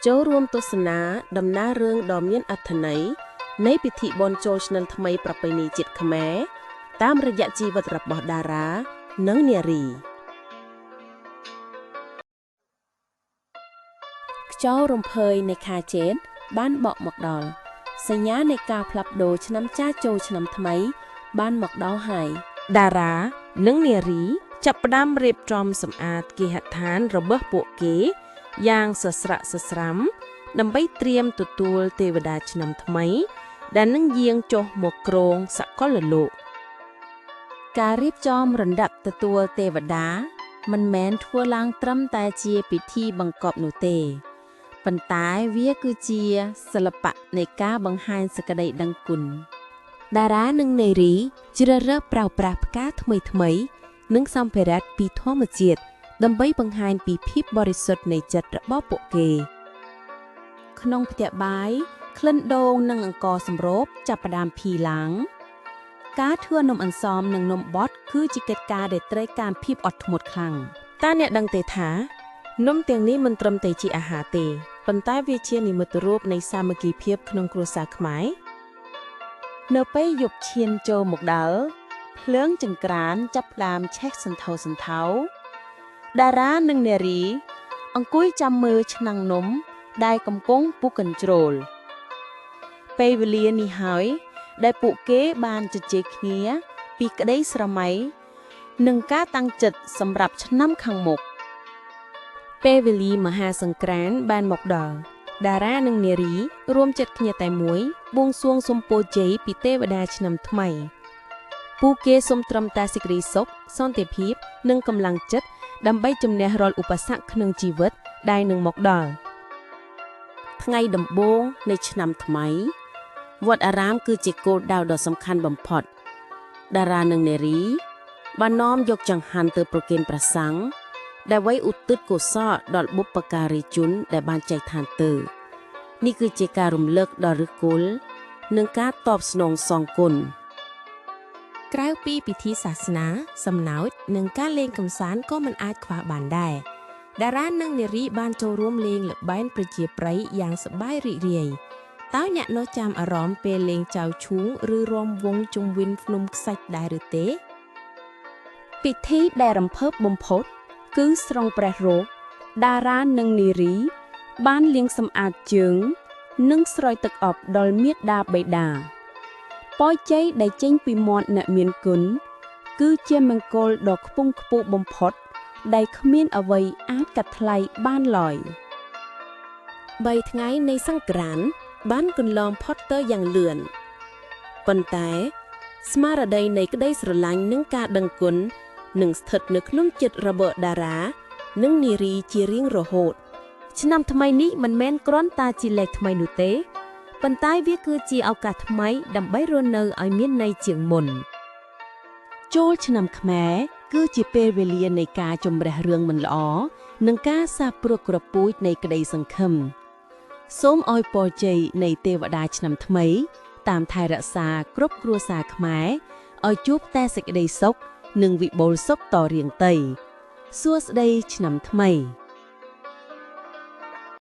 ចូលរួមទស្សនាដំណើររឿងដ៏មានអត្ថន័យនៃពិធីបុណ្យចូលឆ្នាំថ្មីប្រពៃណីជាតិខ្មែរតាមរយៈជីវិតរបស់តារានិងនារីខ្យល់រំភើយនៃខែចេតបានបក់មកដល់សញ្ញានៃការផ្លាស់ប្ដូរឆ្នាំចាស់ចូលឆ្នាំថ្មីបានមកដល់ហើយតារានិងនារីចាប់ផ្ដើមរៀបចំសម្អាតគេហដ្ឋានរបស់ពួកគេយ៉ាងសស្រាក់សស្រាំដើម្បីត្រៀមទទួលទេវតាឆ្នាំថ្មីដែលនឹងយាងចុះមកគ្រងសកលលោកការរៀបចំរណ្ដាប់ទទួលទេវតាមិនមែនធ្វើឡើងត្រឹមតែជាពិធីបង្កប់នោះទេប៉ុន្តែវាគឺជាសិល្បៈនៃការបង្ហាញសេចក្តីដឹងគុណតារានិងនារីជ្រើសរើសប្រើប្រាស់ផ្កាថ្មីៗនិងសម្ភារៈពីធម្មជាតិដើម្បីបង្ហាញពីភាពបរិសុទ្ធនៃចិត្តរបស់ពួកគេក្នុងផ្ទះបាយក្លិនដូងនិងអង្ករសម្រូបចាប់ផ្ដើមភីឡើងការធ្វើនំអន្សមនិងនំបត់គឺជាកិច្ចការដែលត្រូវការភាពអត់ធ្មត់ខ្លាំងតើអ្នកដឹងទេថានំទាំងនេះមិនត្រឹមតែជាអាហារទេប៉ុន្តែវាជានិមិត្តរូបនៃសាមគ្គីភាពក្នុងគ្រួសារខ្មែរនៅពេលយប់ឈានចូលមកដល់ភ្លើងចង្ក្រានចាប់ផ្ដើមឆេះសន្ធោសន្ធៅតារានិងនារីអង្គុយចាំមើលឆ្នាំងនំដែលកំពុងពុះកញ្ជ្រោលពេលវេលានេះហើយដែលពួកគេបានជជែកគ្នាពីក្តីស្រមៃនិងការតាំងចិត្តសម្រាប់ឆ្នាំខាងមុខពេលវេលាមហាសង្ក្រាន្តបានមកដល់តារានិងនារីរួមចិត្តគ្នាតែមួយបួងសួងសុំពរជ័យពីទេវតាឆ្នាំថ្មីពួកគេសូមត្រឹមតែសេចក្តីសុខសន្តិភាពនិងកម្លាំងចិត្តដើម្បីជំនះរាល់ឧបសគ្គក្នុងជីវិតដែលនឹងមកដល់ថ្ងៃដំបូងនៃឆ្នាំថ្មីវត្តអារាមគឺជាគោលដៅដ៏សំខាន់បំផុតតារានិងនារីបាននាំយកចង្ហាន់ទៅប្រគេនព្រះសង្ឃដើម្បីឧទ្ទិសកុសលដល់បុព្វការីជនដែលបានចែកឋានទៅនេះគឺជាការរំលឹកដល់ឫសគល់និងការតបស្នងសងគុណក្រៅពីពិធីសាសនាសំណោចនិងការលេងកម្សាន្តក៏មិនអាចខ្វះបានដែរតារានិងនារីបានចូលរួមលេងល្បែងប្រជាប្រិយយ៉ាងសប្បាយរីករាយតើអ្នកនោះចាំអារម្មណ៍ពេលលេងចៅឈូងឬរាំវង់ជុំវិញភ្នំខ្សាច់ដែរឬទេពិធីដែលរំភើបបំផុតគឺស្រុងព្រះរស់តារានិងនារីបានលាងសម្អាតជើងនិងស្រោចទឹកអប់ដល់មាតាបិតាពរជ័យដែលចេញពីមាត់អ្នកមានគុណគឺជាមង្គលដ៏ខ្ពង់ខ្ពស់បំផុតដែលគ្មានអ្វីអាចកាត់ថ្លៃបានឡើយ3ថ្ងៃនៃសង្ក្រាន្តបានកន្លងផុតទៅយ៉ាងលឿនប៉ុន្តែស្មារតីនៃក្តីស្រឡាញ់និងការដឹងគុណនឹងស្ថិតនៅក្នុងចិត្តរបស់តារានិងនារីជារៀងរហូតឆ្នាំថ្មីនេះមិនមែនគ្រាន់តែជាលេខថ្មីនោះទេប៉ុន្តែវាគឺជាឱកាសថ្មីដើម្បីរស់នៅឲ្យមានន័យជាងមុនចូលឆ្នាំខ្មែរគឺជាពេលវេលានៃការជំរះរឿងមិនល្អនិងការសាបព្រោះក្រពូចនៃក្តីសង្ឃឹមសូមឲ្យពរជ័យនៃទេវតាឆ្នាំថ្មីតាមថែរក្សាគ្រប់គ្រួសារខ្មែរឲ្យជួបតែសេចក្តីសុខនិងវិបុលសុខតរៀងទៅសួស្តីឆ្នាំថ្មី